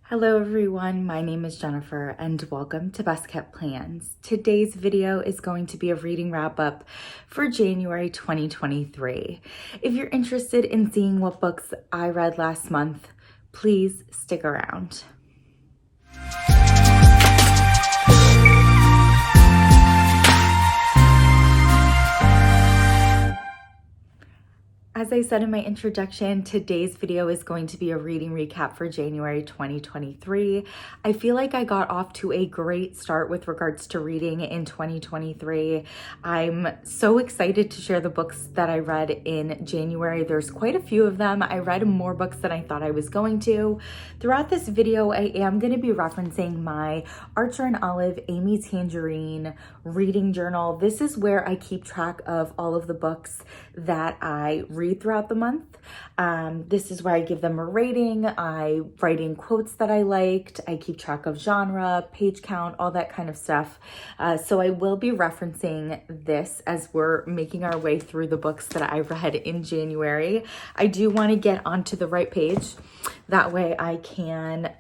Hello everyone, my name is Jennifer and welcome to Best Kept Plans. Today's video is going to be a reading wrap up for January 2023. If you're interested in seeing what books I read last month, please stick around. As I said in my introduction, today's video is going to be a reading recap for January 2023. I feel like I got off to a great start with regards to reading in 2023. I'm so excited to share the books that I read in January. There's quite a few of them. I read more books than I thought I was going to. Throughout this video, I am going to be referencing my Archer and Olive Amy Tangerine reading journal. This is where I keep track of all of the books that I read throughout the month. This is where I give them a rating. I write in quotes that I liked. I keep track of genre, page count, all that kind of stuff. So I will be referencing this as we're making our way through the books that I read in January. I do want to get onto the right page. That way I can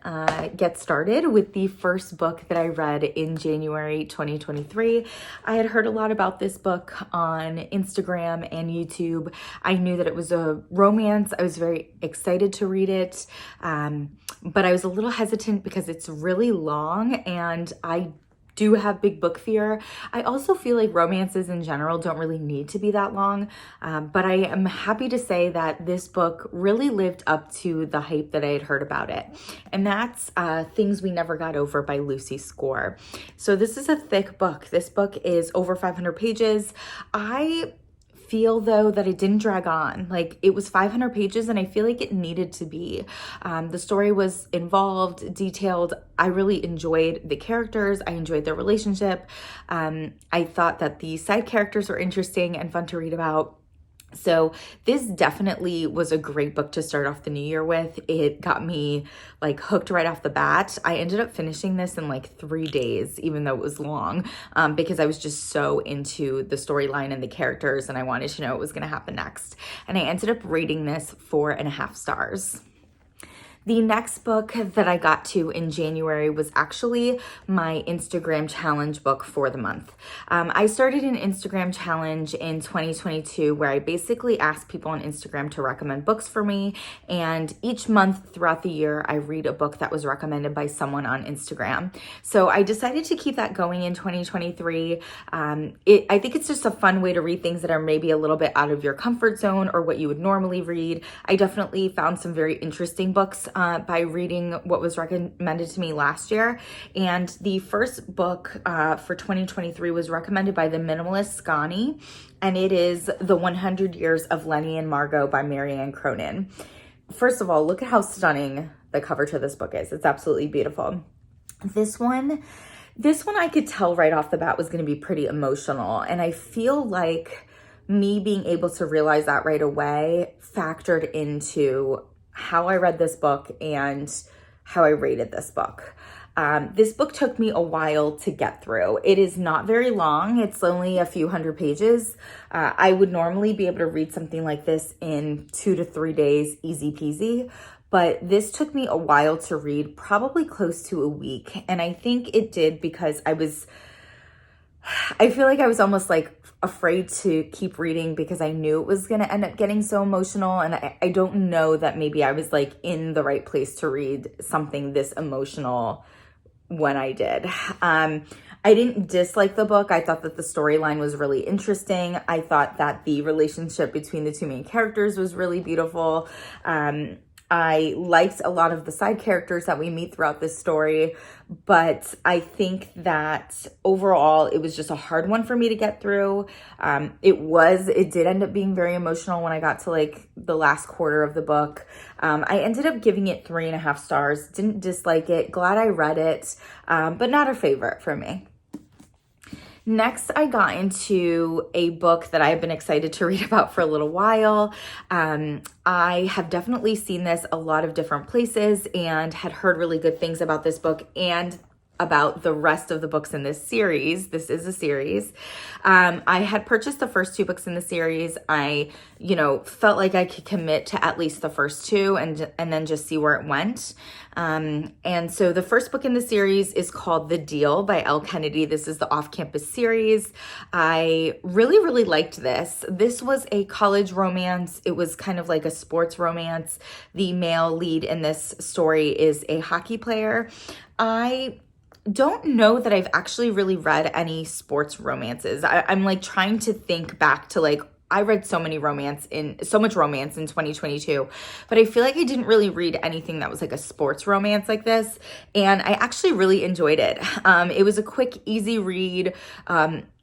get started with the first book that I read in January 2023. I had heard a lot about this book on Instagram and YouTube. I knew that it was a romance. I was very excited to read it, but I was a little hesitant because it's really long and I do have big book fear. I also feel like romances in general don't really need to be that long, but I am happy to say that this book really lived up to the hype that I had heard about it. And that's Things We Never Got Over by Lucy Score. So this is a thick book. This book is over 500 pages. I feel though that it didn't drag on. Like, it was 500 pages and I feel like it needed to be. The story was involved, detailed. I really enjoyed the characters. I enjoyed their relationship. I thought that the side characters were interesting and fun to read about. So this definitely was a great book to start off the new year with. It got me like hooked right off the bat. I ended up finishing this in like 3 days, even though it was long, because I was just so into the storyline and the characters and I wanted to know what was going to happen next. And I ended up rating this 4.5 stars. The next book that I got to in January was actually my Instagram challenge book for the month. I started an Instagram challenge in 2022 where I basically asked people on Instagram to recommend books for me. And each month throughout the year, I read a book that was recommended by someone on Instagram. So I decided to keep that going in 2023. I think it's just a fun way to read things that are maybe a little bit out of your comfort zone or what you would normally read. I definitely found some very interesting books by reading what was recommended to me last year. And the first book for 2023 was recommended by the minimalist Scani, and it is The 100 Years of Lenni and Margot by Marianne Cronin. First of all, look at how stunning the cover to this book is. It's absolutely beautiful. This one I could tell right off the bat was going to be pretty emotional, and I feel like me being able to realize that right away factored into how I read this book and how I rated this book. This book took me a while to get through. It is not very long. It's only a few hundred pages. I would normally be able to read something like this in 2 to 3 days, easy peasy. But this took me a while to read, probably close to a week. And I think it did because I feel like I was almost like afraid to keep reading because I knew it was going to end up getting so emotional. And I don't know that maybe I was like in the right place to read something this emotional when I did. I didn't dislike the book. I thought that the storyline was really interesting. I thought that the relationship between the two main characters was really beautiful. I liked a lot of the side characters that we meet throughout this story, but I think that overall it was just a hard one for me to get through. It did end up being very emotional when I got to like the last quarter of the book. I ended up giving it 3.5 stars. Didn't dislike it. Glad I read it, but not a favorite for me. Next, I got into a book that I've been excited to read about for a little while. I have definitely seen this a lot of different places and had heard really good things about this book. And about the rest of the books in this series. This is a series. I had purchased the first 2 books in the series. I, felt like I could commit to at least the first 2 and then just see where it went. And so the first book in the series is called The Deal by Elle Kennedy. This is the off-campus series. I really, really liked this. This was a college romance. It was kind of like a sports romance. The male lead in this story is a hockey player. I don't know that I've actually really read any sports romances. I'm like trying to think back to like, I read so much romance in 2022, but I feel like I didn't really read anything that was like a sports romance like this. And I actually really enjoyed it. It was a quick, easy read,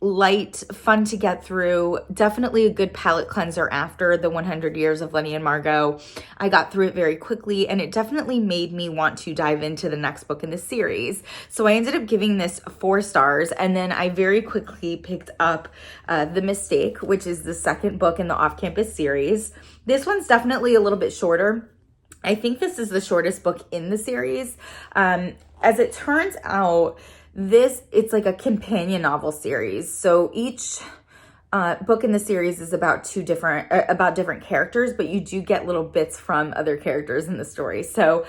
light, fun to get through, definitely a good palate cleanser after the 100 Years of Lenni and Margot. I got through it very quickly, and it definitely made me want to dive into the next book in the series. So I ended up giving this 4 stars, and then I very quickly picked up The Mistake, which is the second book in the off-campus series. This one's definitely a little bit shorter. I think this is the shortest book in the series. As it turns out, it's like a companion novel series. So each book in the series is about different characters, but you do get little bits from other characters in the story. So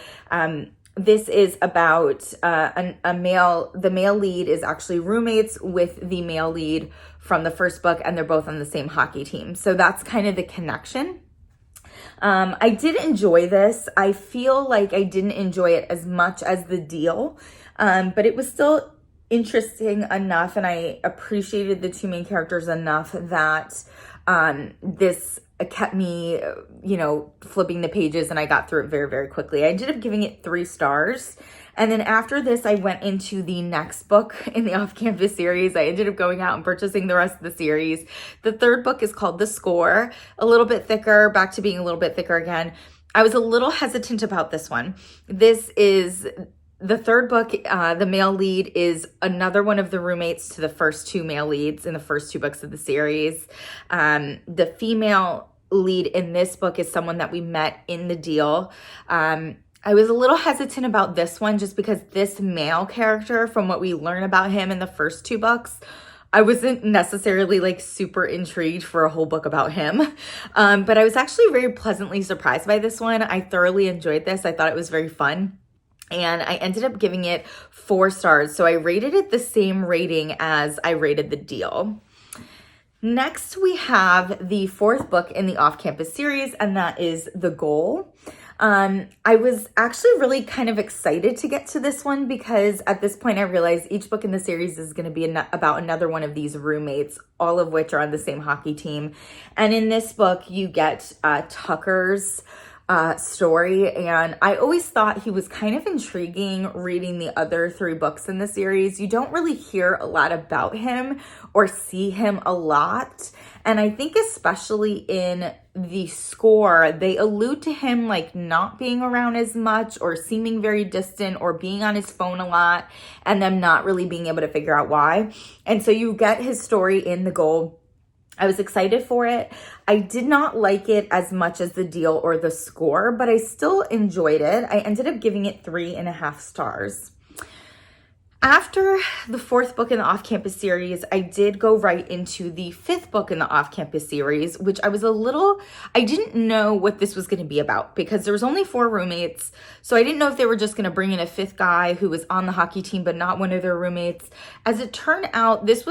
this is about the male lead is actually roommates with the male lead from the first book, and they're both on the same hockey team. So that's kind of the connection. I did enjoy this. I feel like I didn't enjoy it as much as The Deal, but it was still interesting enough, and I appreciated the 2 main characters enough that this kept me, flipping the pages, and I got through it very, very quickly. I ended up giving it 3 stars. And then after this, I went into the next book in the off-campus series. I ended up going out and purchasing the rest of the series. The third book is called The Score, a little bit thicker, back to being a little bit thicker again. I was a little hesitant about this one. This is the third book. The male lead is another one of the roommates to the first 2 male leads in the first 2 books of the series. The female lead in this book is someone that we met in The Deal. I was a little hesitant about this one just because this male character, from what we learn about him in the first 2 books, I wasn't necessarily like super intrigued for a whole book about him. But I was actually very pleasantly surprised by this one. I thoroughly enjoyed this. I thought it was very fun. And I ended up giving it 4 stars. So I rated it the same rating as I rated The Deal. Next, we have the 4th book in the off-campus series, and that is The Goal. I was actually really kind of excited to get to this one because at this point I realized each book in the series is going to be about another one of these roommates, all of which are on the same hockey team. And in this book, you get Tucker's story, and I always thought he was kind of intriguing reading the other 3 books in the series. You don't really hear a lot about him or see him a lot, and I think especially in The Score, they allude to him like not being around as much or seeming very distant or being on his phone a lot and them not really being able to figure out why. And so you get his story in The Goal. I was excited for it. I did not like it as much as The Deal or The Score, but I still enjoyed it. I ended up giving it 3.5 stars. After the 4th book in the off-campus series, I did go right into the 5th book in the off-campus series, which I didn't know what this was going to be about because there was only 4 roommates. So I didn't know if they were just going to bring in a 5th guy who was on the hockey team, but not one of their roommates. As it turned out, this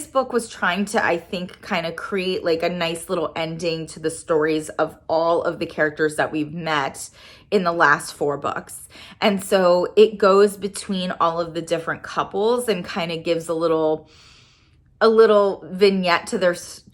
book was trying to, I think, kind of create like a nice little ending to the stories of all of the characters that we've met in the last 4 books. And so it goes between all of the different couples and kind of gives a little vignette to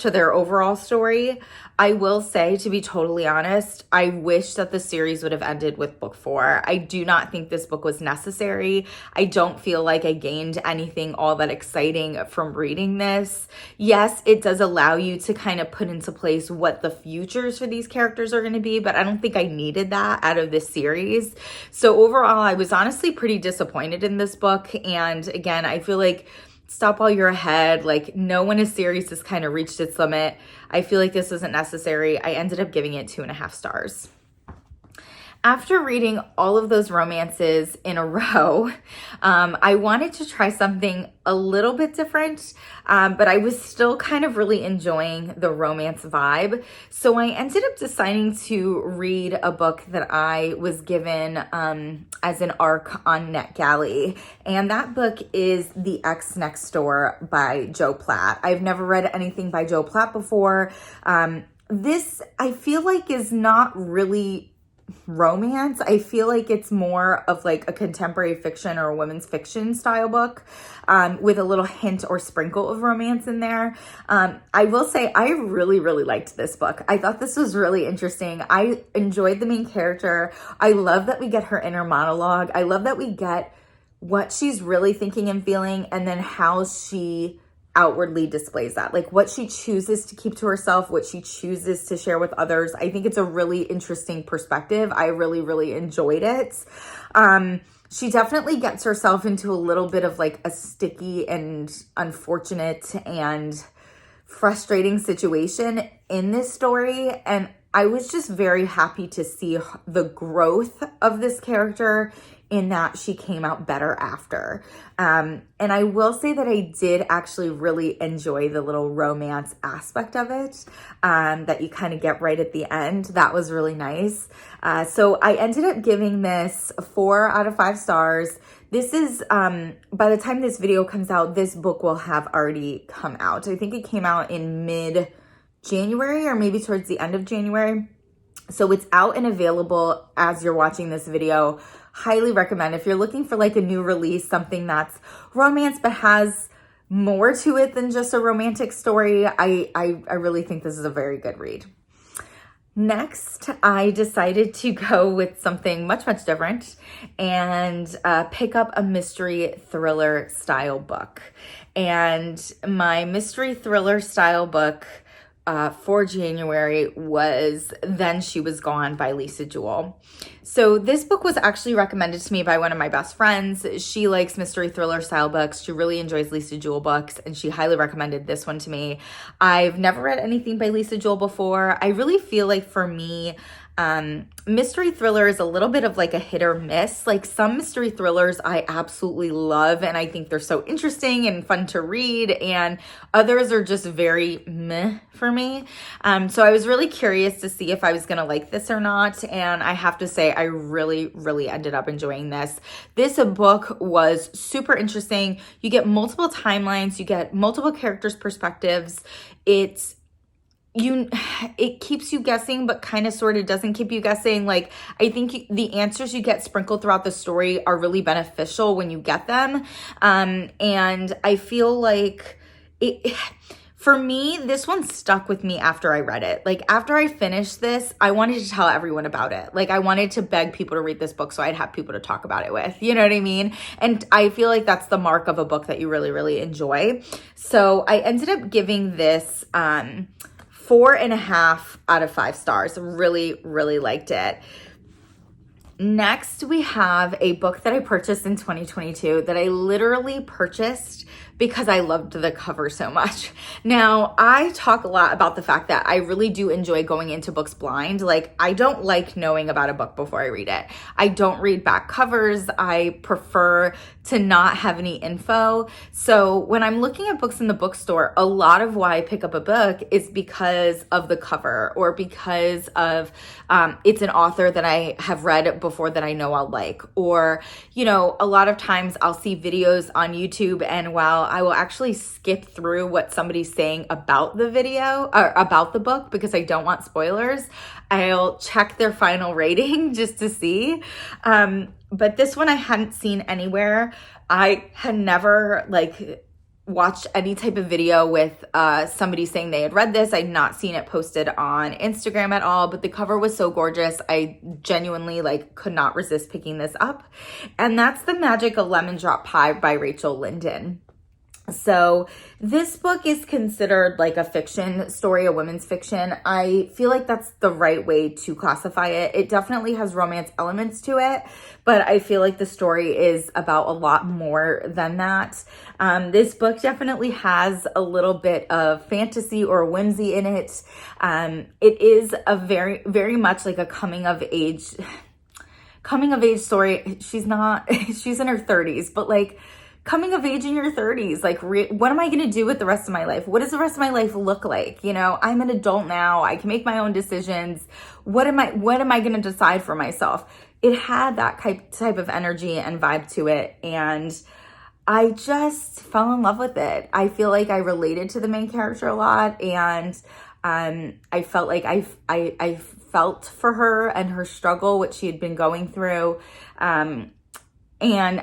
their overall story. I will say, to be totally honest, I wish that the series would have ended with book 4. I do not think this book was necessary. I don't feel like I gained anything all that exciting from reading this. Yes, it does allow you to kind of put into place what the futures for these characters are going to be, but I don't think I needed that out of this series. So overall, I was honestly pretty disappointed in this book. And again, I feel like stop while you're ahead. Like, no one in a series has kind of reached its limit. I feel like this isn't necessary. I ended up giving it 2.5 stars. After reading all of those romances in a row, I wanted to try something a little bit different, but I was still kind of really enjoying the romance vibe. So I ended up deciding to read a book that I was given as an ARC on NetGalley. And that book is The Ex Next Door by Joe Platt. I've never read anything by Joe Platt before. This, I feel like, is not really romance. I feel like it's more of like a contemporary fiction or a women's fiction style book, with a little hint or sprinkle of romance in there. I will say I really, really liked this book. I thought this was really interesting. I enjoyed the main character. I love that we get her inner monologue. I love that we get what she's really thinking and feeling, and then how she outwardly displays that, like what she chooses to keep to herself, what she chooses to share with others. I think it's a really interesting perspective. I really, really enjoyed it. She definitely gets herself into a little bit of like a sticky and unfortunate and frustrating situation in this story. And I was just very happy to see the growth of this character, in that she came out better after. And I will say that I did actually really enjoy the little romance aspect of it, that you kind of get right at the end. That was really nice. So I ended up giving this 4 out of 5 stars. This is, by the time this video comes out, this book will have already come out. I think it came out in mid-January or maybe towards the end of January. So it's out and available as you're watching this video. Highly recommend. If you're looking for like a new release, something that's romance but has more to it than just a romantic story, I really think this is a very good read. Next, I decided to go with something much, much different and pick up a mystery thriller style book. And my mystery thriller style book for January was Then She Was Gone by Lisa Jewell. So this book was actually recommended to me by one of my best friends. She likes mystery thriller style books. She really enjoys Lisa Jewell books, and she highly recommended this one to me. I've never read anything by Lisa Jewell before. I really feel like for me, mystery thriller is a little bit of like a hit or miss. Like some mystery thrillers I absolutely love, and I think they're so interesting and fun to read, and others are just very meh for me. So I was really curious to see if I was gonna like this or not, and I have to say I really, really ended up enjoying this. This book was super interesting. You get multiple timelines, you get multiple characters' perspectives. It keeps you guessing, but kind of sort of doesn't keep you guessing. Like, I think the answers you get sprinkled throughout the story are really beneficial when you get them. And I feel like for me, this one stuck with me after I read it. Like, after I finished this, I wanted to tell everyone about it. Like, I wanted to beg people to read this book so I'd have people to talk about it with. You know what I mean? And I feel like that's the mark of a book that you really, really enjoy. So I ended up giving this 4.5 out of 5 stars. Really, really liked it. Next, we have a book that I purchased in 2022 that I literally purchased because I loved the cover so much. Now, I talk a lot about the fact that I really do enjoy going into books blind. Like, I don't like knowing about a book before I read it. I don't read back covers. I prefer to not have any info. So when I'm looking at books in the bookstore, a lot of why I pick up a book is because of the cover, or because of it's an author that I have read before that I know I'll like. Or, you know, a lot of times I'll see videos on YouTube, and while I will actually skip through what somebody's saying about the video or about the book because I don't want spoilers, I'll check their final rating just to see. But this one I hadn't seen anywhere. I had never watched any type of video with somebody saying they had read this. I'd not seen it posted on Instagram at all, but the cover was so gorgeous. I genuinely could not resist picking this up. And that's The Magic of Lemon Drop Pie by Rachel Linden. So this book is considered like a fiction story, a women's fiction. I feel like that's the right way to classify it. It definitely has romance elements to it, but I feel like the story is about a lot more than that. This book definitely has a little bit of fantasy or whimsy in it. It is a very, very much like a coming of age. coming of age story. She's not, she's in her 30s, but like coming of age in your 30s, like what am I going to do with the rest of my life? What does the rest of my life look like? You know, I'm an adult now. I can make my own decisions. What am I going to decide for myself? It had that type of energy and vibe to it. And I just fell in love with it. I feel like I related to the main character a lot. And I felt like I felt for her and her struggle, what she had been going through. And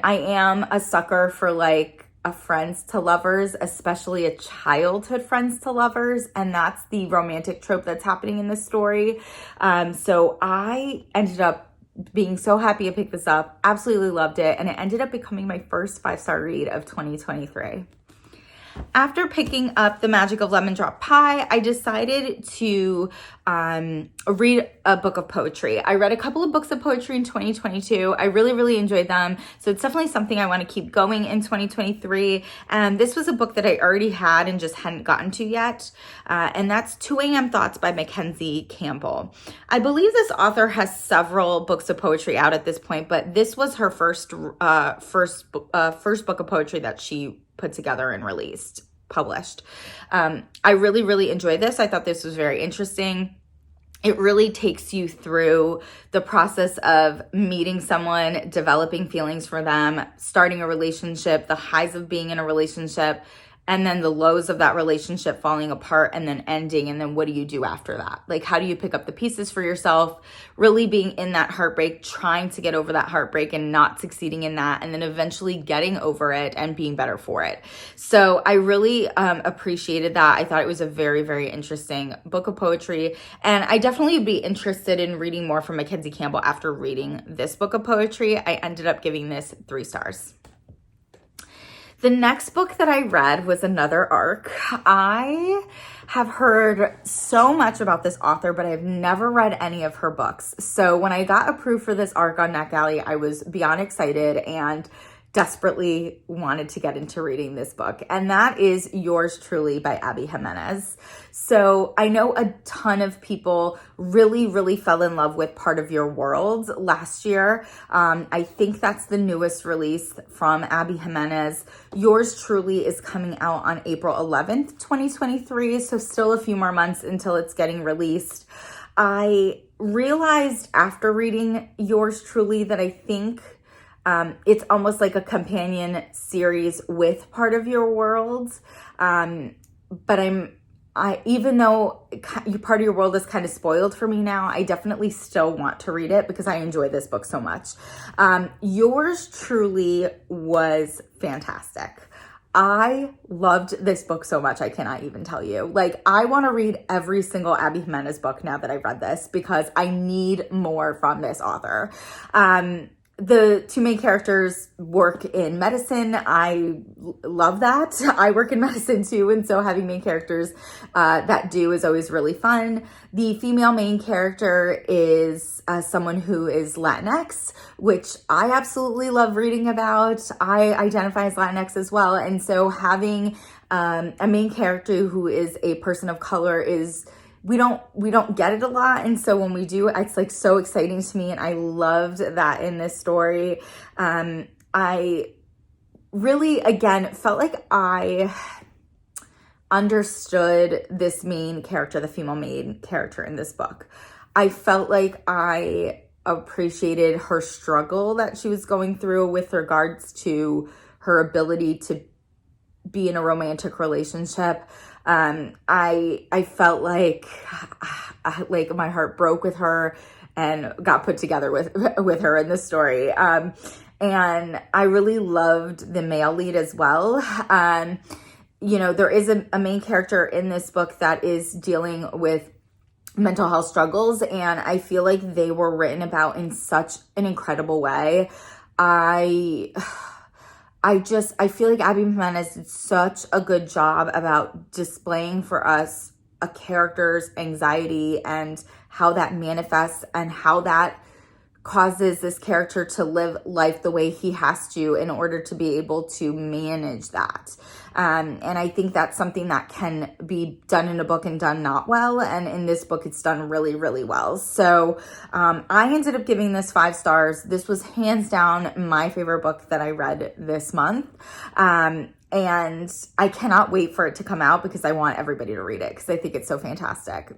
I am a sucker for like a friends to lovers, especially a childhood friends to lovers. And that's the romantic trope that's happening in this story. So I ended up being so happy to pick this up. Absolutely loved it. And it ended up becoming my first 5-star read of 2023. After picking up The Magic of Lemon Drop Pie, I decided to read a book of poetry. I read a couple of books of poetry in 2022. I really, really enjoyed them. So it's definitely something I want to keep going in 2023. And this was a book that I already had and just hadn't gotten to yet. And that's 2 A.M. Thoughts by Makenzie Campbell. I believe this author has several books of poetry out at this point, but this was her first book of poetry that she put together and published. I really, really enjoyed this. I thought this was very interesting. It really takes you through the process of meeting someone, developing feelings for them, starting a relationship, the highs of being in a relationship, and then the lows of that relationship falling apart and then ending. And then what do you do after that? Like, how do you pick up the pieces for yourself? Really being in that heartbreak, trying to get over that heartbreak and not succeeding in that, and then eventually getting over it and being better for it. So I really appreciated that. I thought it was a very, very interesting book of poetry. And I definitely would be interested in reading more from Makenzie Campbell after reading this book of poetry. I ended up giving this 3 stars. The next book that I read was another ARC. I have heard so much about this author, but I've never read any of her books. So when I got approved for this ARC on NetGalley, I was beyond excited and desperately wanted to get into reading this book. And that is Yours Truly by Abby Jimenez. So I know a ton of people really, really fell in love with Part of Your World last year. I think that's the newest release from Abby Jimenez. Yours Truly is coming out on April 11th, 2023. So still a few more months until it's getting released. I realized after reading Yours Truly that I think it's almost like a companion series with Part of Your World. But even though Part of Your World is kind of spoiled for me now, I definitely still want to read it because I enjoy this book so much. Yours Truly was fantastic. I loved this book so much, I cannot even tell you. Like, I want to read every single Abby Jimenez book now that I've read this because I need more from this author. The 2 main characters work in medicine. I love that. I work in medicine too, and so having main characters that do is always really fun. The female main character is someone who is Latinx, which I absolutely love reading about. I identify as Latinx as well, and so having a main character who is a person of color is... We don't get it a lot. And so when we do, it's like so exciting to me. And I loved that in this story. I really, again, felt like I understood this main character, the female main character in this book. I felt like I appreciated her struggle that she was going through with regards to her ability to be in a romantic relationship. I felt like my heart broke with her and got put together with her in this story. And I really loved the male lead as well. You know, there is a main character in this book that is dealing with mental health struggles, and I feel like they were written about in such an incredible way. I feel like Abby Jimenez did such a good job about displaying for us a character's anxiety and how that manifests and how that causes this character to live life the way he has to in order to be able to manage that. And I think that's something that can be done in a book and done not well. And in this book, it's done really, really well. So I ended up giving this 5 stars. This was hands down my favorite book that I read this month. And I cannot wait for it to come out because I want everybody to read it because I think it's so fantastic.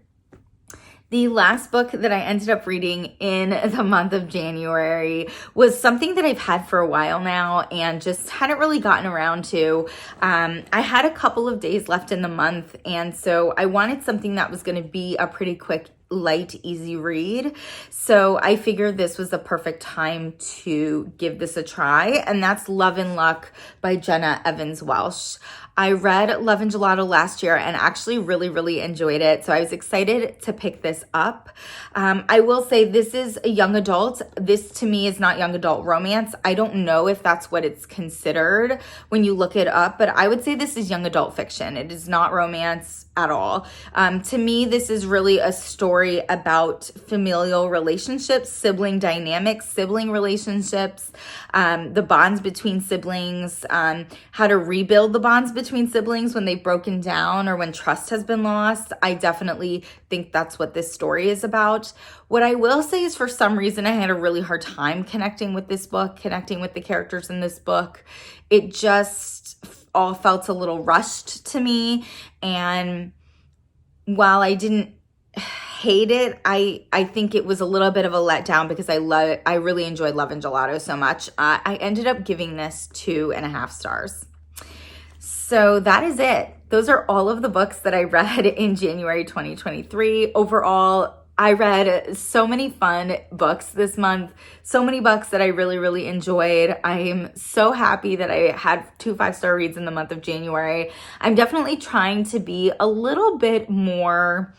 The last book that I ended up reading in the month of January was something that I've had for a while now and just hadn't really gotten around to. I had a couple of days left in the month, and so I wanted something that was going to be a pretty quick, light, easy read. So I figured this was the perfect time to give this a try, and that's Love and Luck by Jenna Welsh. I read Love and Gelato last year and actually really, really enjoyed it. So I was excited to pick this up. I will say this is a young adult. This to me is not young adult romance. I don't know if that's what it's considered when you look it up, but I would say this is young adult fiction. It is not romance at all. To me, this is really a story about familial relationships, sibling dynamics, sibling relationships, the bonds between siblings, how to rebuild the bonds between siblings when they've broken down or when trust has been lost. I definitely think that's what this story is about. What I will say is for some reason I had a really hard time connecting with this book, connecting with the characters in this book. It just all felt a little rushed to me. And while I didn't hate it, I think it was a little bit of a letdown because I really enjoyed Love and Gelato so much. I ended up giving this 2.5 stars. So that is it. Those are all of the books that I read in January 2023. Overall, I read so many fun books this month, so many books that I really, really enjoyed. I am so happy that I had 2 5-star reads in the month of January. I'm definitely trying to be a little bit more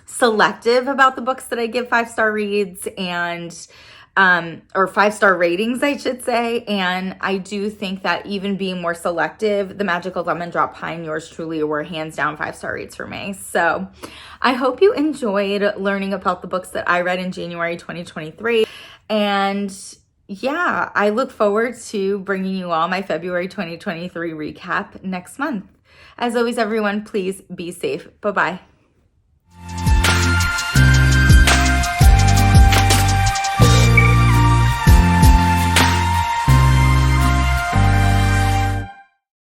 selective about the books that I give 5-star reads and or 5-star ratings, I should say. And I do think that even being more selective, The Magical Lemon Drop Pie and Yours Truly were hands down 5-star reads for me. So I hope you enjoyed learning about the books that I read in January 2023. And yeah, I look forward to bringing you all my February 2023 recap next month. As always, everyone, please be safe. Bye-bye.